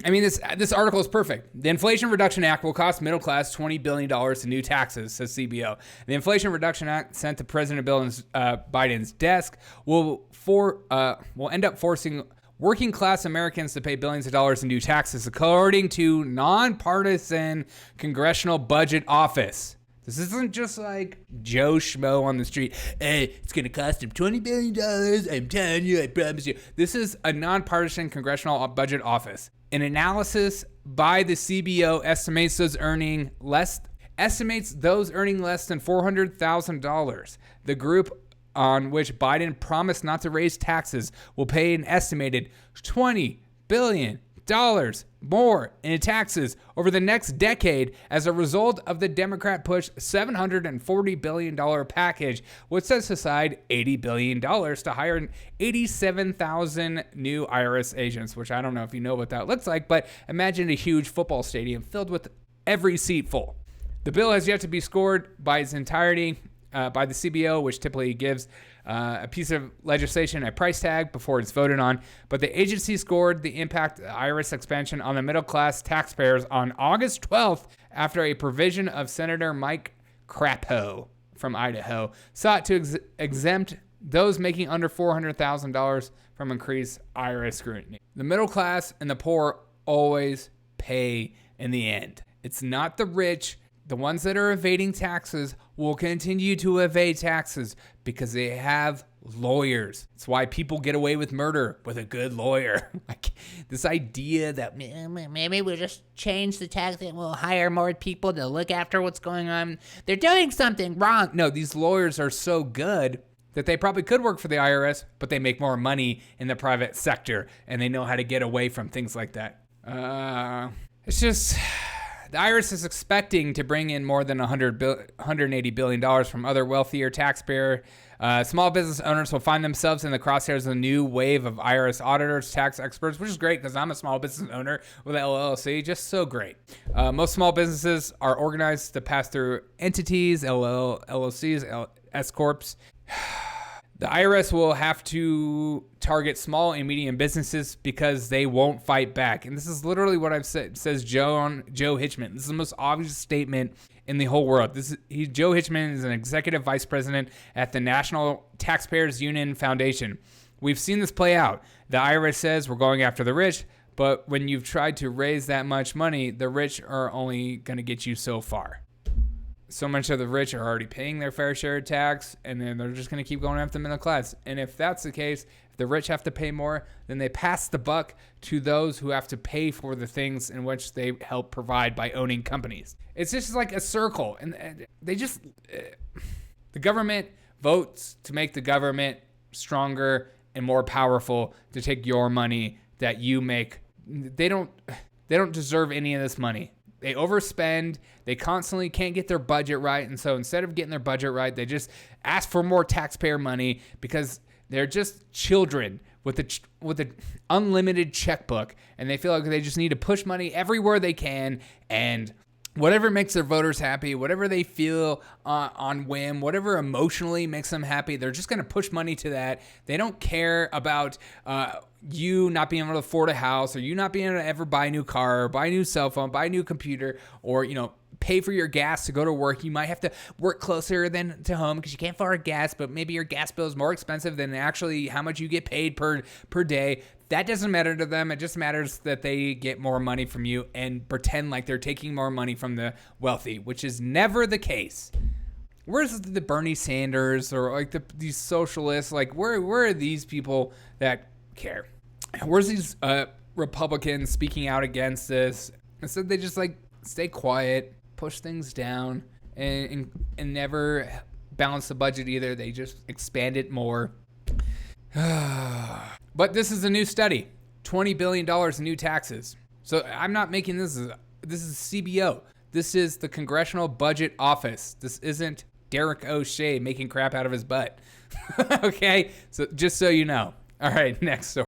I mean, this article is perfect. The Inflation Reduction Act will cost middle class $20 billion in new taxes, says CBO. The Inflation Reduction Act sent to President Biden's desk will end up forcing working class Americans to pay billions of dollars in new taxes, according to nonpartisan Congressional Budget Office. This isn't just like Joe Schmo on the street. Hey, it's going to cost him $20 billion. I'm telling you, I promise you. This is a nonpartisan Congressional Budget Office. An analysis by the CBO estimates those earning less than $400,000. The group on which Biden promised not to raise taxes will pay an estimated $20 billion more in taxes over the next decade as a result of the Democrat push $740 billion package, which sets aside $80 billion to hire 87,000 new IRS agents, which I don't know if you know what that looks like, but imagine a huge football stadium filled with every seat full. The bill has yet to be scored by its entirety by the CBO, which typically gives a piece of legislation a price tag before it's voted on. But the agency scored the impact of IRS expansion on the middle-class taxpayers on August 12th after a provision of Senator Mike Crapo from Idaho sought to exempt those making under $400,000 from increased IRS scrutiny. The middle class and the poor always pay in the end. It's not the rich. The ones that are evading taxes will continue to evade taxes because they have lawyers. It's why people get away with murder with a good lawyer. Like this idea that maybe we'll just change the tax and we'll hire more people to look after what's going on. They're doing something wrong. No, these lawyers are so good that they probably could work for the IRS, but they make more money in the private sector and they know how to get away from things like that. It's just... The IRS is expecting to bring in more than $180 billion from other wealthier taxpayer. Small business owners will find themselves in the crosshairs of a new wave of IRS auditors, tax experts, which is great because I'm a small business owner with an LLC. Just so great. Most small businesses are organized to pass through entities, LLCs, S Corps. The IRS will have to target small and medium businesses because they won't fight back. And this is literally what I've said, says Joe Hitchman. This is the most obvious statement in the whole world. Joe Hitchman is an executive vice president at the National Taxpayers Union Foundation. We've seen this play out. The IRS says we're going after the rich, but when you've tried to raise that much money, the rich are only going to get you so far. So much of the rich are already paying their fair share of tax, and then they're just going to keep going after the middle class. And if that's the case, if the rich have to pay more, then they pass the buck to those who have to pay for the things in which they help provide by owning companies. It's just like a circle. And they just, the government votes to make the government stronger and more powerful to take your money that you make. They don't deserve any of this money. They overspend. They constantly can't get their budget right. And so instead of getting their budget right, they just ask for more taxpayer money because they're just children with an unlimited checkbook. And they feel like they just need to push money everywhere they can. And whatever makes their voters happy, whatever they feel on whim, whatever emotionally makes them happy, they're just going to push money to that. They don't care about you not being able to afford a house, or you not being able to ever buy a new car, or buy a new cell phone, buy a new computer, or, pay for your gas to go to work. You might have to work closer than to home because you can't afford gas, but maybe your gas bill is more expensive than actually how much you get paid per day. That doesn't matter to them. It just matters that they get more money from you and pretend like they're taking more money from the wealthy, which is never the case. Where's the Bernie Sanders or like these socialists? Like where are these people that care? Where's these Republicans speaking out against this? Instead, they just like stay quiet, push things down, and never balance the budget either. They just expand it more. But this is a new study, $20 billion in new taxes. So I'm not making this. This is CBO. This is the Congressional Budget Office. This isn't Derek O'Shea making crap out of his butt. Okay? So just so you know. All right, next story.